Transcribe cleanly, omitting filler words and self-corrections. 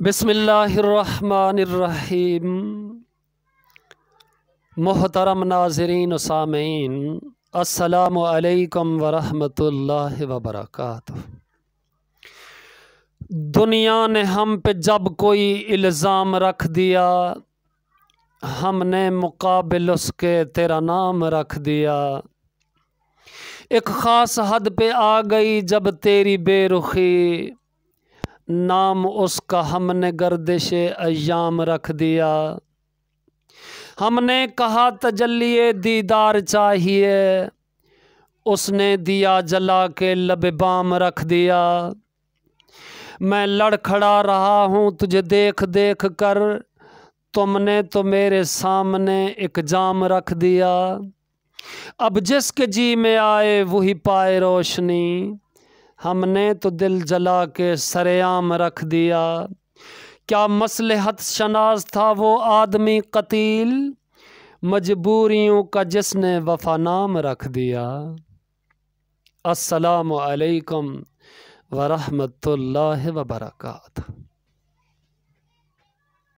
بسم اللہ الرحمن الرحیم۔ محترم ناظرین و سامعین، السلام علیکم ورحمۃ اللہ وبرکاتہ۔ دنیا نے ہم پہ جب کوئی الزام رکھ دیا، ہم نے مقابل اس کے تیرا نام رکھ دیا۔ ایک خاص حد پہ آ گئی جب تیری بے رخی، نام اس کا ہم نے گردش ایام رکھ دیا۔ ہم نے کہا تجلی دیدار چاہیے، اس نے دیا جلا کے لب بام رکھ دیا۔ میں لڑکھڑا رہا ہوں تجھے دیکھ دیکھ کر، تم نے تو میرے سامنے ایک جام رکھ دیا۔ اب جس کے جی میں آئے وہی پائے روشنی، ہم نے تو دل جلا کے سرعام رکھ دیا۔ کیا مصلحت شناس تھا وہ آدمی قتیل، مجبوریوں کا جس نے وفا نام رکھ دیا۔ السلام علیکم ورحمۃ اللہ وبرکاتہ۔